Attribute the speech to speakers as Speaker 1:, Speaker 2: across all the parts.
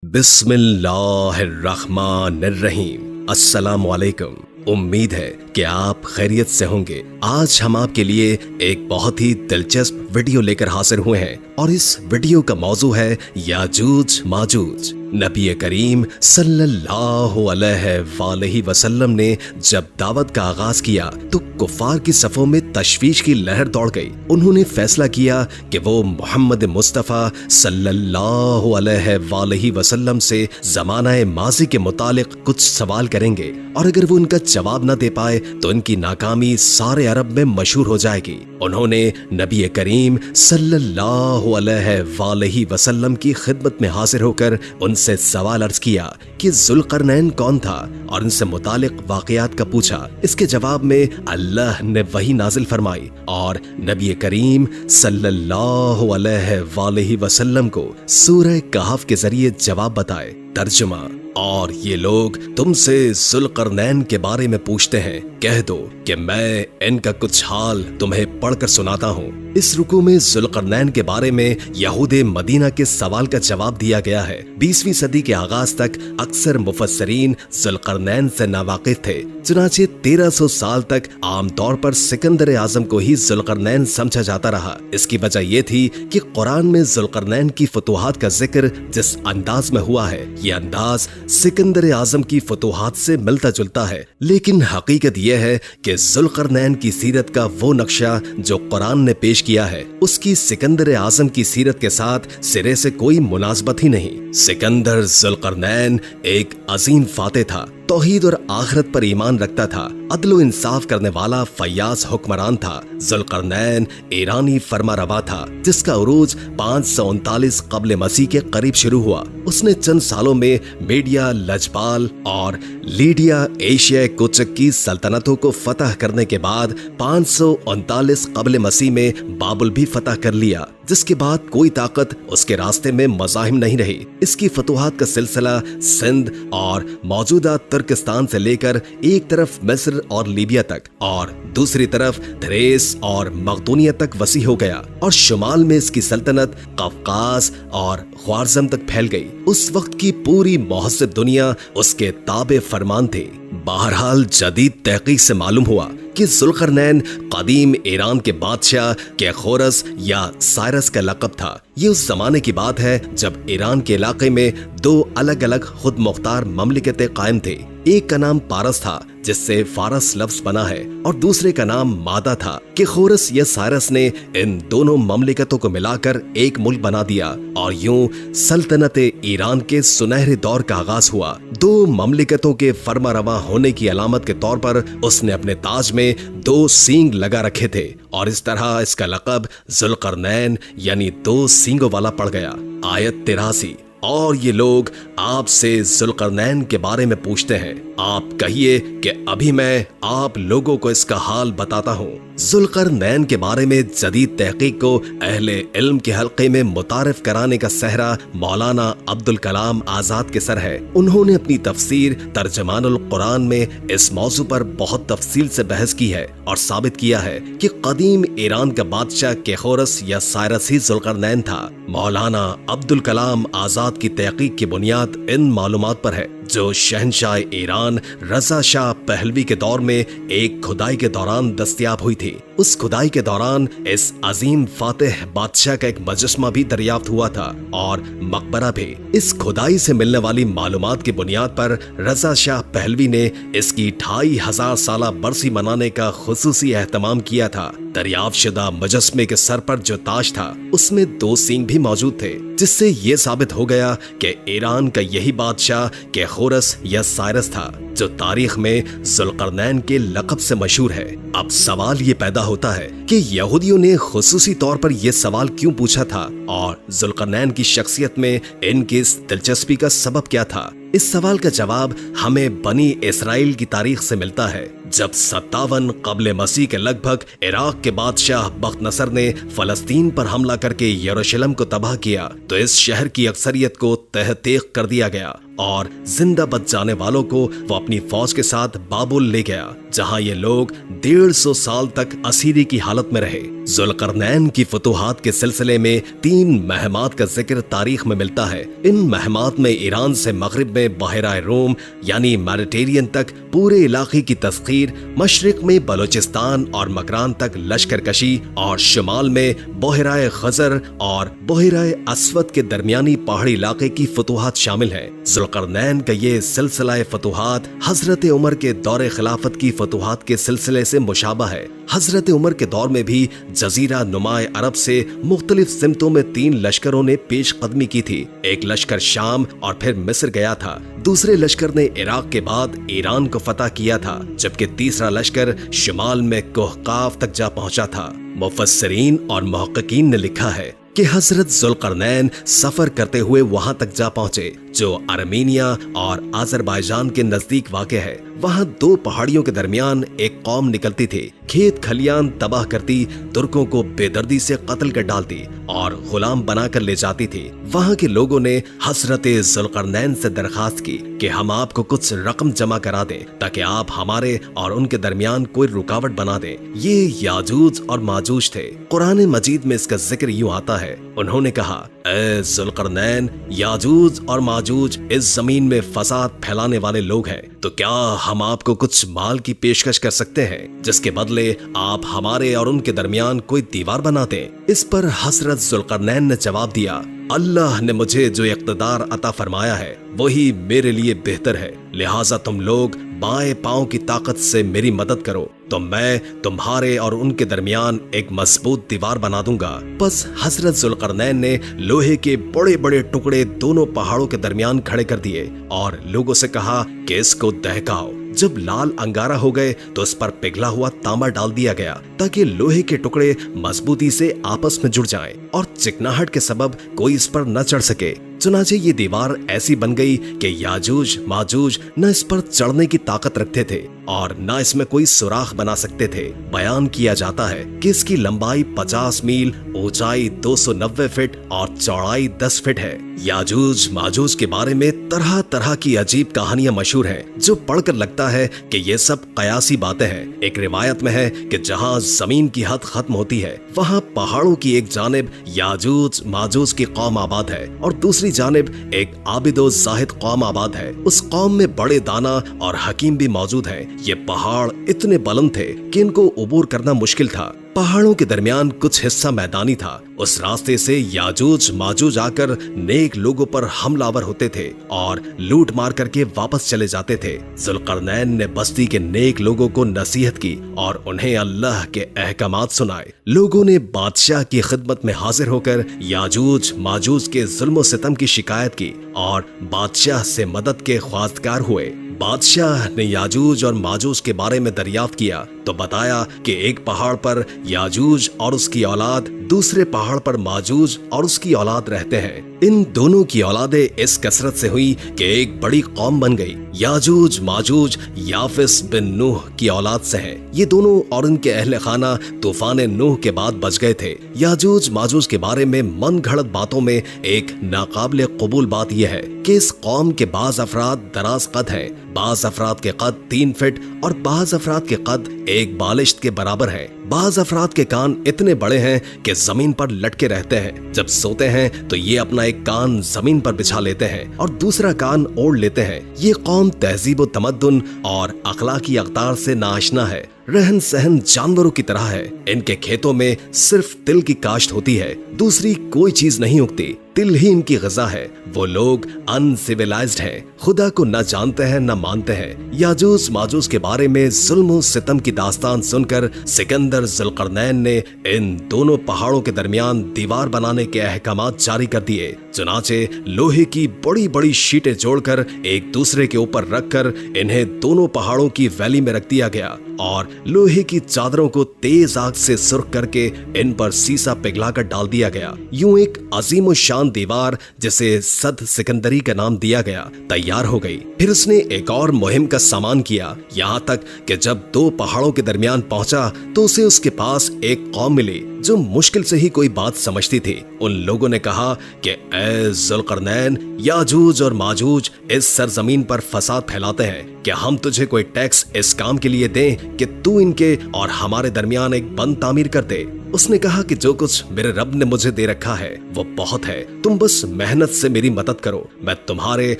Speaker 1: बिस्मिल्लाहिर्रहमानिर्रहीम। अस्सलाम वालेकुम। उम्मीद है कि आप खैरियत से होंगे। आज हम आपके लिए एक बहुत ही दिलचस्प वीडियो लेकर हाजिर हुए हैं और इस वीडियो का मौजू है याजूज माजूज। नबी करीम सल्लल्लाहु अलैहि वसल्लम ने जब दावत का आगाज किया तो कुफार की सफों में तशवीश की लहर दौड़ गई। उन्होंने फैसला किया कि वो मोहम्मद मुस्तफ़ा सल्लल्लाहु अलैहि वसल्लम से ज़माना माजी के मुतालिक कुछ सवाल करेंगे और अगर वो उनका जवाब न दे पाए तो इनकी नाकामी सारे अरब में मशहूर हो जाएगी। उन्होंने नबी करीम सल्लल्लाहु अलैहि वसल्लम की खिदमत में हाजिर होकर उनसे सवाल अर्ज किया कि जुल्करनैन कौन था और उनसे मुतालिक वाकयात का पूछा। इसके जवाब में अल्लाह ने वही नाजिल फरमाई और नबी करीम सल्लल्लाहु अलैहि वसल्लम को सूरह कहफ के जरिए जवाब बताए। तर्जुमा: और ये लोग तुमसे जुल्करनैन के बारे में पूछते हैं, कह दो कि मैं इनका कुछ हाल तुम्हें पढ़कर सुनाता हूँ। इस रुकू में जुल्करनैन के बारे में यहूदे मदीना के सवाल का जवाब दिया गया है। 20वीं सदी के आगाज तक अक्सर मुफस्सरीन जुल्करनैन से नावाकिफ थे। चुनाचे 1300 साल तक आमतौर पर सिकंदर आजम को ही जुल्करनैन समझा जाता रहा। इसकी वजह यह थी कि कुरान में जुल्करनैन की फतूहात का जिक्र जिस अंदाज में हुआ है, ये अंदाज सिकंदर आजम की फतूहात से मिलता जुलता है। लेकिन हकीकत यह है कि जुल्करनैन की सीरत का वो नक्शा जो कुरान ने पेश किया है उसकी सिकंदर आजम की सीरत के साथ सिरे से कोई मुनासबत ही नहीं। सिकंदर जुल्करनैन एक अजीम फातेह था, तौहीद और आखिरत पर ईमान रखता था, अदल इंसाफ करने वाला फयाज हुक्मरान था। जुल्करनैन ईरानी फरमारवा था जिसका उरूज 539 कब्ल मसीह के करीब शुरू हुआ। उसने चंद सालों में मीडिया, लजबाल और लीडिया एशिया कुचक की सल्तनतों को फतह करने के बाद 539 कब्ल मसीह में बाबुल भी फतह कर लिया, जिसके बाद कोई ताकत उसके रास्ते में मज़ाहिम नहीं रही। इसकी फतूहात का सिलसिला सिंध और मौजूदा तुर्किस्तान से लेकर एक तरफ मिस्र और लीबिया तक और दूसरी तरफ थ्रेस और मकदूनिया तक वसी हो गया और शुमाल में इसकी सल्तनत कफकास और ख्वारज़म तक फैल गई। उस वक्त की पूरी मुहज्जिब दुनिया उसके ताबे फरमान थी। बहरहाल जदीद तहकीक से मालूम हुआ कि जुल्करनैन कदीम ईरान के बादशाह केखोरस या साइरस का लक़ब था। ये उस जमाने की बात है जब ईरान के इलाके में दो अलग अलग खुद मुख्तार ममलिकतें कायम थे। एक का नाम पारस था जिससे फारस लफ्ज बना है और दूसरे का नाम मादा था। केखोरस या साइरस ने इन दोनों ममलिकतों को मिलाकर एक मुल्क बना दिया और यूं सल्तनत ईरान के सुनहरे दौर का आगाज हुआ। दो ममलिकतों के फरमारवा होने की अलामत के तौर पर उसने अपने ताज में दो सींग लगा रखे थे और इस तरह इसका लक़ब जुल्करनैन यानी दो सींगों वाला पड़ गया। आयत 83। और ये लोग आपसे जुल्करनैन के बारे में पूछते हैं, आप कहिए कि अभी मैं आप लोगों को इसका हाल बताता हूँ। जुल्करनैन के बारे में जदीद तहकीक को अहले इल्म के हल्के में मुतारिफ कराने का सहरा मौलाना अब्दुल कलाम आजाद के सर है। उन्होंने अपनी तफसीर तर्जमानुल कुरान में इस मौजू पर बहुत तफसील से बहस की है और साबित किया है कि कदीम ईरान का बादशाह केखोरस या साइरस ही जुल्करनैन था। मौलाना अब्दुल कलाम आजाद की तहकीक की बुनियाद इन मालूमात पर है जो शहनशाह ईरान रजा शाह पहलवी के दौर में एक खुदाई के दौरान दस्तयाब हुई थी। उस खुदाई के दौरान इस अजीम फातेह बादशाह का एक मुजस्समा भी दरियाफ्त हुआ था और मकबरा भी। इस खुदाई से मिलने वाली मालूमात की बुनियाद पर रजा शाह पहलवी ने इसकी 2500 साला बरसी मनाने का खुसूसी एहतमाम किया था। दरियाफ्त शुदा मुजस्समे के सर पर जो ताज था उसमें दो सींग भी मौजूद थे, जिससे ये साबित हो गया कि ईरान का यही बादशाह केखोरस या साइरस था जो तारीख में जुल्करनैन के लक़ब से मशहूर है। अब सवाल ये पैदा होता है कि यहूदियों ने खुसूसी तौर पर यह सवाल क्यों पूछा था और जुल्करनैन की शख्सियत में इनकी इस दिलचस्पी का सबब क्या था। इस सवाल का जवाब हमें बनी इसराइल की तारीख से मिलता है। जब 57 कबल मसीह के लगभग इराक के बादशाह बख्त नसर ने फलस्तीन पर हमला करके यरूशलेम को तबाह किया तो इस शहर की अक्सरियत को तहतीक कर दिया गया और जिंदा बच जाने वालों को वो अपनी फौज के साथ बाबुल ले गया, जहां ये लोग 150 साल तक असीरी की हालत में रहे। जुल्करनैन की फतूहात के सिलसिले में 3 महमात का जिक्र तारीख में मिलता है। इन महमात में ईरान से मगरिब में बहराए रोम यानी मेडिटेरियन तक पूरे इलाके की तस्खीर, मशरिक में बलोचिस्तान और मकरान तक लश्कर कशी और शुमाल में बहराए खजर और बहराए अस्वद के दरमियानी पहाड़ी इलाके की फतूहात शामिल है। जुल्करनैन का ये सिलसिला फतूहात हजरत उमर के दौर खिलाफत की फतूहात के सिलसिले से मुशाबा है। हजरत उमर के दौर में भी जजीरा नुमाए अरब से मुख्तलिफ सिमतों में 3 लश्करों ने पेश कदमी की थी। एक लश्कर शाम और फिर मिस्र गया था, दूसरे लश्कर ने इराक के बाद ईरान को फतह किया था, जबकि तीसरा लश्कर शुमाल में कोहकाफ तक जा पहुंचा था। मुफस्सिरीन और मुहक्किकीन ने लिखा है कि हजरत जुल्करनैन सफर करते हुए वहां तक जा पहुंचे जो आर्मेनिया और आज़रबाईजान के नजदीक वाक़ है। वहां 2 पहाड़ियों के दरमियान एक कौम निकलती थी, खेत खलियान तबाह करती, तुर्कों को बेदर्दी से कत्ल कर डालती और गुलाम बनाकर ले जाती थी। वहां के लोगों ने हजरत जुल्करनैन से दरखास्त की कि हम आपको कुछ रकम जमा करा दें ताकि आप हमारे और उनके दरमियान कोई रुकावट बना दें। ये याजूज और माजूज थे। कुरान मजीद में इसका जिक्र यूं आता है, उन्होंने कहा, ए जुल्करनैन, याजूज और माजूज इस जमीन में फसाद फैलाने वाले लोग हैं, तो क्या हम आपको कुछ माल की पेशकश कर सकते हैं जिसके बदले आप हमारे और उनके दरमियान कोई दीवार बना दें? इस पर हजरत जुल्करनैन ने जवाब दिया, अल्लाह ने मुझे जो इक़्तिदार अता फरमाया है वही मेरे लिए बेहतर है, लिहाजा तुम लोग बाएं पांव की ताकत से मेरी मदद करो तो मैं तुम्हारे और उनके दरमियान एक मजबूत दीवार बना दूंगा। बस हजरत जुल्करनैन ने लोहे के बड़े बड़े टुकड़े दोनों पहाड़ों के दरमियान खड़े कर दिए और लोगों से कहा कि इसको दहकाओ। जब लाल अंगारा हो गए तो उस पर पिघला हुआ तांबा डाल दिया गया ताकि लोहे के टुकड़े मजबूती से आपस में जुड़ जाएं और चिकनाहट के सबब कोई इस पर न चढ़ सके। चुनाचे ये दीवार ऐसी बन गई कि याजूज माजूज न इस पर चढ़ने की ताकत रखते थे और न इसमें कोई सुराख बना सकते थे। बयान किया जाता है कि इसकी लंबाई 50 मील, ऊंचाई 290 फीट और चौड़ाई 10 फीट है। याजूज माजूज के बारे में तरह तरह की अजीब कहानियां मशहूर हैं, जो पढ़कर लगता है कि ये सब कयासी बातें हैं। एक रिवायत में है कि जहां जमीन की हद खत्म होती है वहां पहाड़ों की एक जानिब याजूज माजूज की कौम आबाद है और दूसरी जानिब एक आबिदो जाहिद कौम आबाद है। उस कौम में बड़े दाना और हकीम भी मौजूद हैं। ये पहाड़ इतने बुलंद थे कि इनको उबूर करना मुश्किल था। पहाड़ों के दरमियान कुछ हिस्सा मैदानी था। उस रास्ते से याजूज माजूज आकर नेक लोगों पर हमलावर होते थे और लूट मार करके वापस चले जाते थे। जुल्करनैन ने बस्ती के नेक लोगों को नसीहत की और उन्हें अल्लाह के अहकामात सुनाए। लोगों ने बादशाह की खिदमत में हाजिर होकर याजूज माजूज के जुल्म सितम की शिकायत की और बादशाह से मदद के ख्वास्तगार हुए। बादशाह ने याजूज और माजूज के बारे में दरियाफ्त किया तो बताया कि एक पहाड़ पर याजूज और उसकी औलाद, दूसरे पहाड़ पर माजूज और उसकी औलाद रहते हैं। इन दोनों की औलादें इस कसरत से हुई कि एक बड़ी कौम बन गई। याजूज माजूज याफिस बिन नूह की औलाद से हैं। ये दोनों और इनके अहले खाना तूफान नूह के बाद बच गए थे। याजूज माजूज के बारे में मन घड़त बातों में एक नाकाबिले कबूल बात यह है कि इस कौम के बाज अफराद दराज कद हैं, बाज अफराद के कद 3 फीट और बाज अफराद के कद एक बालिश्त के बराबर है। बाज अफराद के कान इतने बड़े हैं कि जमीन पर लटके रहते हैं। जब सोते हैं तो ये अपना एक कान जमीन पर बिछा लेते हैं और दूसरा कान ओढ़ लेते हैं। ये कौम तहजीब व तमद्दुन और अखलाकी अख्तार से नाआशना है। रहन सहन जानवरों की तरह है। इनके खेतों में सिर्फ तिल की काश्त होती है, दूसरी कोई चीज नहीं उगती। तिल ही इनकी ग़िज़ा है। वो लोग अनसिविलाइज्ड हैं, खुदा को न जानते हैं न मानते हैं। याजूज माजूज के बारे में जुल्म सितम की दास्तान सुनकर सिकंदर जुल्करनैन ने इन दोनों पहाड़ों के दरमियान दीवार बनाने के अहकामात जारी कर दिए। चुनाचे लोहे की बड़ी बड़ी शीटें जोड़कर एक दूसरे के ऊपर रखकर इन्हें दोनों पहाड़ों की वैली में रख दिया गया और लोहे की चादरों को तेज आग से सुर्ख करके इन पर सीसा पिघलाकर डाल दिया गया। यूं एक अजीम शान दीवार, जिसे सद सिकंदरी का नाम दिया गया, तैयार हो गई। फिर उसने एक और मुहिम का सामान किया, यहाँ तक कि जब दो पहाड़ों के दरमियान पहुंचा तो उसे उसके पास एक कौम मिली जो मुश्किल से ही कोई बात समझती थी। उन लोगों ने कहा कि ए ज़ुल्क़रनैन, याजूज और माजूज इस सरजमीन पर फसाद फैलाते हैं, क्या हम तुझे कोई टैक्स इस काम के लिए दें कि तू इनके और हमारे दरमियान एक बंद तामीर कर दे। उसने कहा कि जो कुछ मेरे रब ने मुझे दे रखा है वो बहुत है, तुम बस मेहनत से मेरी मदद करो, मैं तुम्हारे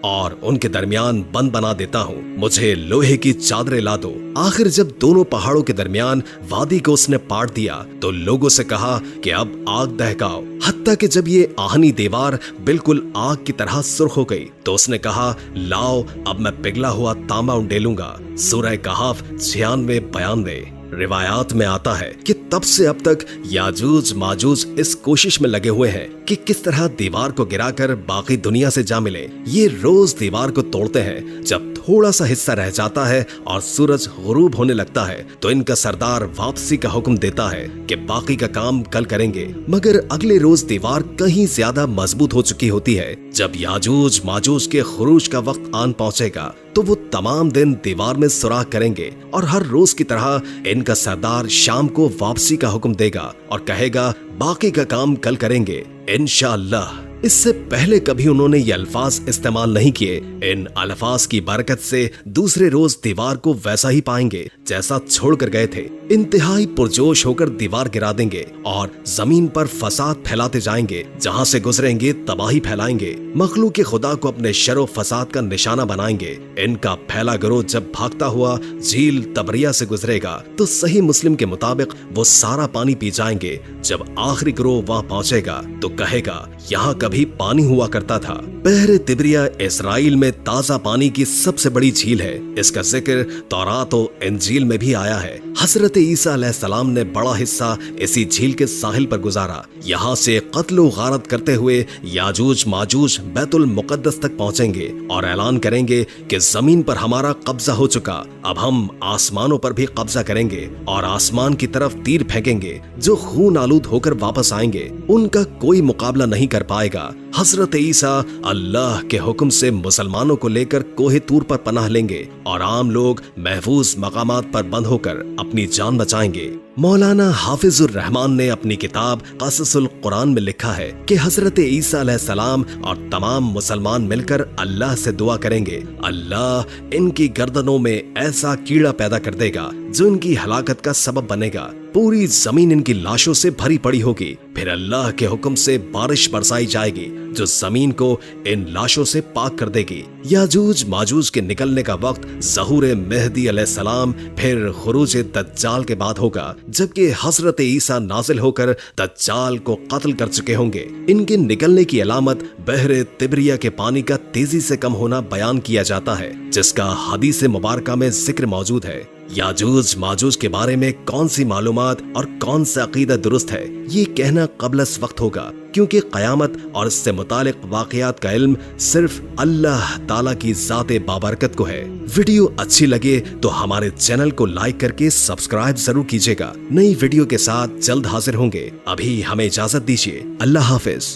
Speaker 1: और उनके दरमियान बंद बना देता हूँ, मुझे लोहे की चादरें ला दो। आखिर जब दोनों पहाड़ों के दरमियान वादी को उसने पाट दिया तो लोगों से कहा कि अब आग दहकाओ। हत्ता कि जब ये आहनी दीवार बिल्कुल आग की तरह सुर्ख हो गई तो उसने कहा, लाओ अब मैं पिघला हुआ तांबा उंडेलूंगा। सूरह कहफ 96-92। रिवायात में आता है कि तब से अब तक याजूज माजूज इस कोशिश में लगे हुए हैं कि किस तरह दीवार को गिराकर बाकी दुनिया से जा मिले। ये रोज दीवार को तोड़ते हैं। जब थोड़ा सा हिस्सा रह जाता है और सूरज गुरूब होने लगता है तो इनका सरदार वापसी का हुक्म देता है कि बाकी का काम कल करेंगे। मगर अगले रोज दीवार कहीं ज्यादा मजबूत हो चुकी होती है। जब याजूज माजूज के खुरूज का वक्त आन पहुंचेगा तो वो तमाम दिन दीवार में सुराख करेंगे और हर रोज की तरह इनका सरदार शाम को वापसी का हुक्म देगा और कहेगा, बाकी का काम कल करेंगे इंशाअल्लाह। इससे पहले कभी उन्होंने ये अल्फाज इस्तेमाल नहीं किए। इन अल्फाज की बरकत से दूसरे रोज दीवार को वैसा ही पाएंगे जैसा छोड़कर गए थे। इंतहाई पुरजोश होकर दीवार गिरा देंगे और जमीन पर फसाद फैलाते जाएंगे। जहां से गुजरेंगे तबाही फैलाएंगे। मखलूक खुदा को अपने शर व फसाद का निशाना बनाएंगे। इनका फैला गिरोह जब भागता हुआ झील तबरिया से गुजरेगा तो सही मुस्लिम के मुताबिक वो सारा पानी पी जाएंगे। जब आखिरी गिरोह वहां पहुंचेगा तो कहेगा, यहाँ कभी पानी हुआ करता था। बहरे तिबरिया इसराइल में ताजा पानी की सबसे बड़ी झील है। इसका जिक्र तौरात और इंजील में भी आया है। हजरत ईसा अलैहिस्सलाम ने बड़ा हिस्सा इसी झील के साहिल पर गुजारा। यहाँ से कत्ल व गारत करते हुए याजूज माजूज बैतुल मुकद्दस तक पहुँचेंगे और ऐलान करेंगे कि जमीन पर हमारा कब्जा हो चुका, अब हम आसमानों पर भी कब्जा करेंगे और आसमान की तरफ तीर फेंकेंगे जो खून आलूद होकर वापस आएंगे। उनका कोई मुकाबला नहीं कर पाएगा। हजरत ईसा अल्लाह के हुक्म से मुसलमानों को लेकर कोहे तूर पर पनाह लेंगे और आम लोग महफूज मकामात पर बंद होकर अपनी जान बचाएंगे। मौलाना हाफिजुर रहमान ने अपनी किताब क़ससुल कुरान में लिखा है कि हजरत ईसा अलैहिस्सलाम और तमाम मुसलमान मिलकर अल्लाह से दुआ करेंगे, अल्लाह इनकी गर्दनों में ऐसा कीड़ा पैदा कर देगा जो इनकी हलाकत का सबब बनेगा। पूरी जमीन इनकी लाशों से भरी पड़ी होगी। फिर अल्लाह के हुक्म से बारिश बरसाई जाएगी जो जमीन को इन लाशों से पाक कर देगी। याजूज माजूज के निकलने का वक्त ज़हूर मेहदी अलैहिस्सलाम फिर खुरूज दज्जाल के बाद होगा, जबकि हजरत ईसा नाजिल होकर दज्जाल को कत्ल कर चुके होंगे। इनके निकलने की अलामत बहरे तिबरिया के पानी का तेजी से कम होना बयान किया जाता है, जिसका हदीस मुबारका में जिक्र मौजूद है। याजूज माजूज के बारे में कौन सी मालूमात और कौन सा अकीदा दुरुस्त है ये कहना क़ब्ल वक्त होगा, क्योंकि क़यामत और इससे मुतालिक वाक़यात का इल्म सिर्फ अल्लाह ताला की ज़ाते बाबरकत को है। वीडियो अच्छी लगे तो हमारे चैनल को लाइक करके सब्सक्राइब जरूर कीजिएगा। नई वीडियो के साथ जल्द हाजिर होंगे। अभी हमें इजाजत दीजिए। अल्लाह हाफिज।